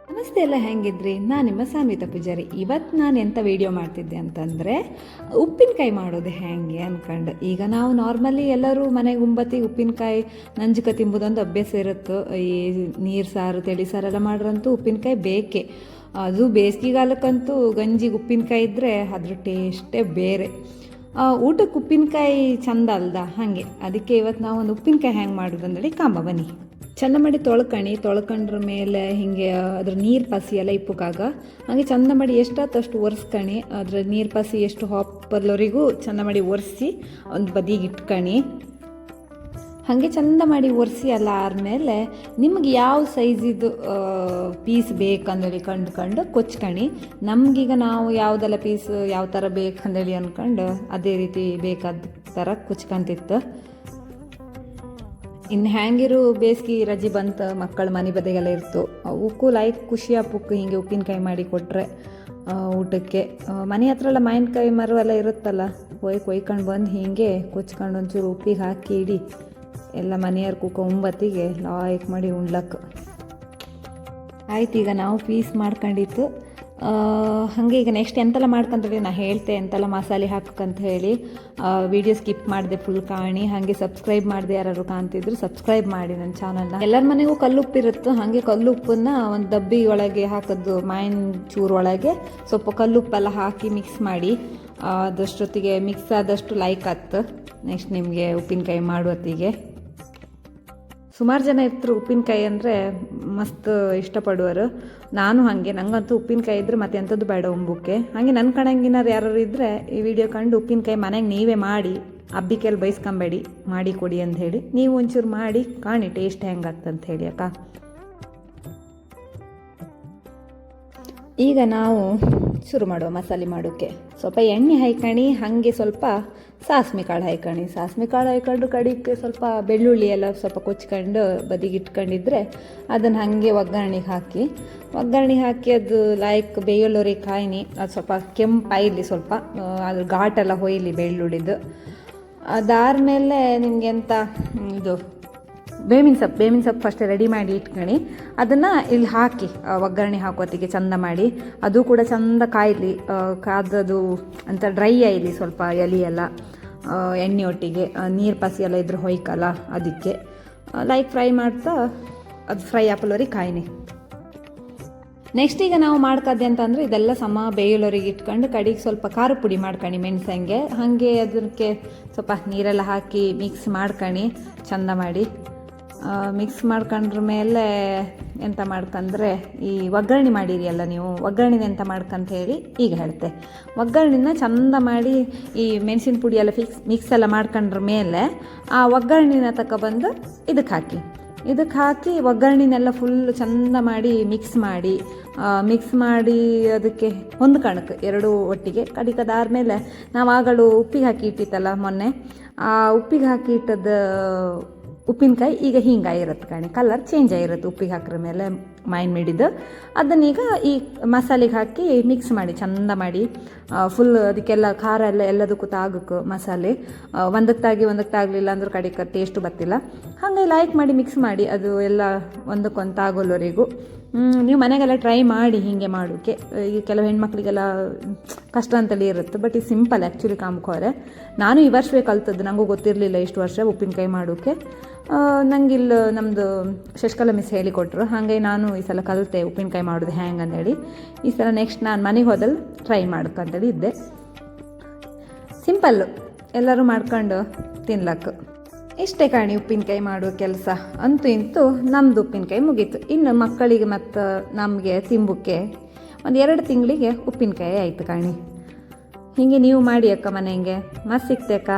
ನಮಸ್ತೆ ಎಲ್ಲ, ಹೆಂಗಿದ್ರಿ? ನಾನು ನಿಮ್ಮ ಸಾನ್ವಿತಾ ಪೂಜಾರಿ. ಇವತ್ತು ನಾನು ಎಂಥ ವೀಡಿಯೋ ಮಾಡ್ತಿದ್ದೆ ಅಂತಂದರೆ ಉಪ್ಪಿನಕಾಯಿ ಮಾಡೋದು ಹೇಗೆ ಅಂದ್ಕೊಂಡು. ಈಗ ನಾವು ನಾರ್ಮಲಿ ಎಲ್ಲರೂ ಮನೆಗೆ ಉಂಬತ್ತಿಗೆ ಉಪ್ಪಿನಕಾಯಿ ನಂಜುಕ ತಿಂಬುದೊಂದು ಅಭ್ಯಾಸ ಇರುತ್ತೆ. ಈ ನೀರು ಸಾರು ತಿಳಿ ಸಾರೆಲ್ಲ ಮಾಡ್ರಂತೂ ಉಪ್ಪಿನಕಾಯಿ ಬೇಕೇ. ಅದು ಬೇಸಿಗೆಗಾಲಕ್ಕಂತೂ ಗಂಜಿಗೆ ಉಪ್ಪಿನಕಾಯಿ ಇದ್ದರೆ ಅದ್ರ ಟೇಸ್ಟೇ ಬೇರೆ. ಊಟಕ್ಕೆ ಉಪ್ಪಿನಕಾಯಿ ಚಂದ ಅಲ್ದ ಹಾಗೆ. ಅದಕ್ಕೆ ಇವತ್ತು ನಾವು ಒಂದು ಉಪ್ಪಿನಕಾಯಿ ಹೆಂಗೆ ಮಾಡೋದು ಅಂದೇಳಿ ಕಾಂಬ ಬನ್ನಿ. ಚಂದ ಮಾಡಿ ತೊಳ್ಕೊಂಡ್ರ ಮೇಲೆ ಹೀಗೆ ಅದ್ರ ನೀರು ಪಸಿ ಎಲ್ಲ ಇಪ್ಪಕ್ಕಾಗ ಹಾಗೆ ಚಂದ ಮಾಡಿ ಎಷ್ಟಾತಷ್ಟು ಒರೆಸ್ಕಣಿ. ಅದ್ರ ನೀರು ಪಸಿ ಎಷ್ಟು ಹಾಪರ್ವರೆಗೂ ಚಂದ ಮಾಡಿ ಒರೆಸಿ ಒಂದು ಬದಿಗೆ ಇಟ್ಕಣಿ. ಹಾಗೆ ಚಂದ ಮಾಡಿ ಒರೆಸಿ ಎಲ್ಲ ಆದಮೇಲೆ ನಿಮ್ಗೆ ಯಾವ ಸೈಜಿದು ಪೀಸ್ ಬೇಕಂದೇಳಿ ಕಂಡು ಕೊಚ್ಕಣಿ. ನಮಗೀಗ ನಾವು ಯಾವುದೆಲ್ಲ ಪೀಸ್ ಯಾವ ಥರ ಬೇಕಂದೇಳಿ ಅಂದ್ಕೊಂಡು ಅದೇ ರೀತಿ ಬೇಕಾದ ಥರ ಕೊಚ್ಕೊಂತಿತ್ತು. ಇನ್ನು ಹ್ಯಾಂಗಿರು ಬೇಸಿಗೆ ರಜೆ ಬಂತು, ಮಕ್ಕಳು ಮನೆ ಬದಿಗೆಲ್ಲ ಇರ್ತು, ಅವಕ್ಕೂ ಖುಷಿ ಆಪುಕ್ಕು ಹೀಗೆ ಉಪ್ಪಿನಕಾಯಿ ಮಾಡಿ ಕೊಟ್ಟರೆ ಊಟಕ್ಕೆ. ಮನೆ ಹತ್ರ ಎಲ್ಲ ಮಾವಿನಕಾಯಿ ಮರ ಎಲ್ಲ ಇರುತ್ತಲ್ಲ, ಕೊಯ್ಕೊಂಡು ಬಂದು ಹೀಗೆ ಕೊಚ್ಕೊಂಡು ಒಂಚೂರು ಉಪ್ಪಿಗೆ ಹಾಕಿ ಇಡಿ ಎಲ್ಲ ಮನೆಯವ್ರು ಒಂಬತ್ತಿಗೆ ಲಾಯ್ಕ್ ಮಾಡಿ ಉಣ್ಲಕ್ಕೆ ಆಯ್ತು. ಈಗ ನಾವು ಪೀಸ್ ಮಾಡ್ಕೊಂಡಿತ್ತು. ಹಾಗೆ ಈಗ ನೆಕ್ಸ್ಟ್ ಎಂತೆಲ್ಲ ಮಾಡ್ಕೊಂತೇಳಿ ನಾನು ಹೇಳ್ತೆ, ಎಂತೆಲ್ಲ ಮಸಾಲೆ ಹಾಕಕ್ಕಂತ ಹೇಳಿ. ವಿಡಿಯೋ ಸ್ಕಿಪ್ ಮಾಡಿದೆ ಫುಲ್ ಕಾಣಿ. ಹಾಗೆ ಸಬ್ಸ್ಕ್ರೈಬ್ ಮಾಡಿದೆ, ಯಾರು ಕಾಣ್ತಿದ್ರು ಸಬ್ಸ್ಕ್ರೈಬ್ ಮಾಡಿ ನನ್ನ ಚಾನಲ್ನ. ಎಲ್ಲರ ಮನೆಗೂ ಕಲ್ಲುಪ್ಪಿರುತ್ತೆ. ಹಾಗೆ ಕಲ್ಲುಪ್ಪನ್ನು ಒಂದು ಡಬ್ಬಿ ಒಳಗೆ ಹಾಕೋದು, ಮಾವಿನ ಚೂರು ಒಳಗೆ ಸ್ವಲ್ಪ ಕಲ್ಲುಪ್ಪೆಲ್ಲ ಹಾಕಿ ಮಿಕ್ಸ್ ಮಾಡಿ ಅದಷ್ಟೊತ್ತಿಗೆ ಮಿಕ್ಸ್ ಆದಷ್ಟು ಲೈಕ್ ಆಯ್ತು. ನೆಕ್ಸ್ಟ್ ನಿಮಗೆ ಉಪ್ಪಿನಕಾಯಿ ಮಾಡುವತ್ತಿಗೆ ಸುಮಾರು ಜನ ಇರ್ತರು ಉಪ್ಪಿನಕಾಯಿ ಅಂದರೆ ಮಸ್ತ್ ಇಷ್ಟಪಡುವರು. ನಾನು ಹಾಗೆ, ನಂಗಂತೂ ಉಪ್ಪಿನಕಾಯಿ ಇದ್ದರೆ ಮತ್ತೆ ಎಂಥದ್ದು ಬೇಡ ಉಂಬುಕ್ಕೆ. ಹಾಗೆ ನನ್ನ ಕಣಂಗಿನಾರು ಯಾರು ಇದ್ದರೆ ಈ ವಿಡಿಯೋ ಕಂಡು ಉಪ್ಪಿನಕಾಯಿ ಮನೆಗೆ ನೀವೇ ಮಾಡಿ ಹಬ್ಬಿಕೆಲ್ಲಿ ಬೈಸ್ಕೊಂಬೇಡಿ, ಮಾಡಿ ಕೊಡಿ ಅಂತ ಹೇಳಿ. ನೀವು ಒಂಚೂರು ಮಾಡಿ ಕಾಣಿ ಟೇಸ್ಟ್ ಹೆಂಗತ್ತಂತ ಹೇಳಿ ಅಕ್ಕ. ಈಗ ನಾವು ಶುರು ಮಾಡುವ ಮಸಾಲೆ ಮಾಡೋಕ್ಕೆ. ಸ್ವಲ್ಪ ಎಣ್ಣೆ ಹಾಯ್ಕಣಿ, ಹಾಗೆ ಸ್ವಲ್ಪ ಸಾಸ್ಮೆ ಕಾಳು ಹಾಯ್ಕಣಿ. ಸಾಸ್ಮೆ ಕಾಳು ಹಾಯ್ಕೊಂಡು ಕಡಿಕೆ ಸ್ವಲ್ಪ ಬೆಳ್ಳುಳ್ಳಿ ಎಲ್ಲ ಸ್ವಲ್ಪ ಕೊಚ್ಕೊಂಡು ಬದಿಗೆ ಇಟ್ಕೊಂಡಿದ್ರೆ ಅದನ್ನು ಹಾಗೆ ಒಗ್ಗರಣೆಗೆ ಹಾಕಿ ಅದು ಬೇಯೋಲೋರಿಗೆ ಕಾಯಿನಿ. ಅದು ಸ್ವಲ್ಪ ಕೆಂಪಾಯಿಲಿ, ಸ್ವಲ್ಪ ಅದು ಘಾಟೆಲ್ಲ ಹೊಯ್ಲಿ ಬೆಳ್ಳುಳ್ಳಿದು. ಅದಾದಮೇಲೆ ನಿಮಗೆ ಎಂತ ಇದು ಬೇವಿನ ಸೊಪ್ಪು ಫಸ್ಟ್ ರೆಡಿ ಮಾಡಿ ಇಟ್ಕೊಳ್ಳಿ. ಅದನ್ನು ಇಲ್ಲಿ ಹಾಕಿ ಒಗ್ಗರಣೆ ಹಾಕೋತ್ತಿಗೆ ಚಂದ ಮಾಡಿ, ಅದು ಕೂಡ ಚಂದ ಕಾಯಲಿ. ಕಾದದು ಅಂತ ಡ್ರೈ ಆಯ್ಲಿ ಸ್ವಲ್ಪ ಎಲೆ ಎಲ್ಲ ಎಣ್ಣೆ ಒಟ್ಟಿಗೆ. ನೀರು ಪಸಿ ಎಲ್ಲ ಇದ್ರೆ ಹೊಯ್ಕಲ್ಲ, ಅದಕ್ಕೆ ಫ್ರೈ ಮಾಡ್ತಾ ಅದು ಫ್ರೈ ಆಪಲೋರಿಗೆ ಕಾಯಿನಿ. ನೆಕ್ಸ್ಟ್ ಈಗ ನಾವು ಮಾಡ್ಕದ್ದೆ ಅಂತಂದರೆ ಇದೆಲ್ಲ ಸಮ ಬೇಯೋಲೋರಿಗೆ ಇಟ್ಕೊಂಡು ಕಡೆಗೆ ಸ್ವಲ್ಪ ಖಾರ ಪುಡಿ ಮಾಡ್ಕಣಿ ಮೆಣಸಂಗೆ. ಹಾಗೆ ಅದಕ್ಕೆ ಸ್ವಲ್ಪ ನೀರೆಲ್ಲ ಹಾಕಿ ಮಿಕ್ಸ್ ಮಾಡ್ಕಣಿ ಚಂದ ಮಾಡಿ. ಮಿಕ್ಸ್ ಮಾಡ್ಕೊಂಡ್ರ ಮೇಲೆ ಎಂತ ಮಾಡ್ಕಂದ್ರೆ ಈ ಒಗ್ಗರಣೆ ಮಾಡಿರಿ ಅಲ್ಲ ನೀವು, ಒಗ್ಗರಣೆನ ಎಂತ ಮಾಡ್ಕಂತ ಹೇಳಿ ಈಗ ಹೇಳ್ತೆ. ಒಗ್ಗರಣೆನ ಚಂದ ಮಾಡಿ ಈ ಮೆಣಸಿನ ಪುಡಿ ಎಲ್ಲ ಮಿಕ್ಸ್ ಎಲ್ಲ ಮಾಡ್ಕೊಂಡ್ರ ಮೇಲೆ ಆ ಒಗ್ಗರಣೆನ ತಗೊಬಂದು ಇದಕ್ಕೆ ಹಾಕಿ ಒಗ್ಗರಣೆನೆಲ್ಲ ಫುಲ್ ಚಂದ ಮಾಡಿ ಮಿಕ್ಸ್ ಮಾಡಿ ಅದಕ್ಕೆ ಹೊಂದ್ಕಣಕ್ಕೆ ಎರಡು ಒಟ್ಟಿಗೆ ಕಡಿಕದಾದ್ಮೇಲೆ ನಾವು ಆಗಲು ಉಪ್ಪಿಗೆ ಹಾಕಿ ಇಟ್ಟಿತ್ತಲ್ಲ ಮೊನ್ನೆ, ಆ ಉಪ್ಪಿಗೆ ಹಾಕಿ ಇಟ್ಟದ ಉಪ್ಪಿನಕಾಯಿ ಈಗ ಹಿಂಗಾಗಿರುತ್ತೆ ಕಣಿ, ಕಲರ್ ಚೇಂಜ್ ಆಗಿರುತ್ತೆ ಉಪ್ಪಿಗೆ ಹಾಕಿರ ಮೇಲೆ ಮಾಯಿನ ಮಿಡಿದು. ಅದನ್ನೀಗ ಈ ಮಸಾಲೆಗೆ ಹಾಕಿ ಮಿಕ್ಸ್ ಮಾಡಿ ಚಂದ ಮಾಡಿ ಫುಲ್ ಅದಕ್ಕೆಲ್ಲ ಖಾರ ಎಲ್ಲದಕ್ಕೂ ತಾಗಕ್ಕೆ ಮಸಾಲೆ ಒಂದಕ್ಕಾಗಲಿಲ್ಲ ಅಂದ್ರೆ ಕಡೆಗೆ ಟೇಸ್ಟು ಬರ್ತಿಲ್ಲ. ಹಾಗೆ ಮಾಡಿ ಮಿಕ್ಸ್ ಮಾಡಿ ಅದು ಎಲ್ಲ ಒಂದಕ್ಕೊಂದು ತಾಗೋಲ್ಲವರೆಗೂ ನೀವು ಮನೆಗೆಲ್ಲ ಟ್ರೈ ಮಾಡಿ ಹೀಗೆ ಮಾಡೋಕ್ಕೆ. ಈಗ ಕೆಲವು ಹೆಣ್ಮಕ್ಳಿಗೆಲ್ಲ ಕಷ್ಟ ಅಂತೇಳಿ ಇರುತ್ತೆ, ಬಟ್ ಇದು ಸಿಂಪಲ್ ಆ್ಯಕ್ಚುಲಿ ಕಾಮ್ಕೋರೆ. ನಾನು ಈ ವರ್ಷವೇ ಕಲ್ತದ್ದು, ನನಗೂ ಗೊತ್ತಿರಲಿಲ್ಲ ಇಷ್ಟು ವರ್ಷ ಉಪ್ಪಿನಕಾಯಿ ಮಾಡೋಕ್ಕೆ. ನಂಗಿಲ್ಲಿ ನಮ್ಮದು ಶಶಿಕಲಾ ಮಿಸ್ ಹೇಳಿಕೊಟ್ರು. ಹಾಗೆ ನಾನು ಈ ಸಲ ಕಲಿತೆ ಉಪ್ಪಿನಕಾಯಿ ಮಾಡೋದು ಹ್ಯಾಂಗೆ ಅಂದೇಳಿ. ಈ ಸಲ ನೆಕ್ಸ್ಟ್ ನಾನು ಮನೆಗೆ ಹೋದಲ್ಲಿ ಟ್ರೈ ಮಾಡ್ಕೊಂತೇಳಿ ಇದ್ದೆ. ಸಿಂಪಲ್ಲು, ಎಲ್ಲರೂ ಮಾಡ್ಕೊಂಡು ತಿನ್ಲಕ್ಕೆ. ಇಷ್ಟೇ ಕಾಣಿ ಉಪ್ಪಿನಕಾಯಿ ಮಾಡುವ ಕೆಲಸ. ಅಂತೂ ಇಂತೂ ನಮ್ಮದು ಉಪ್ಪಿನಕಾಯಿ ಮುಗೀತು. ಇನ್ನು ಮಕ್ಕಳಿಗೆ ಮತ್ತು ನಮಗೆ ತಿಂಬಕ್ಕೆ 1-2 ತಿಂಗಳಿಗೆ ಉಪ್ಪಿನಕಾಯಿ ಆಯಿತು ಕಾಣಿ. ಹೀಗೆ ನೀವು ಮಾಡಿ ಅಕ್ಕ ಮನೆಗೆ. ಮಸ್ತ್ ಸಿಕ್ತೆ ಅಕ್ಕ.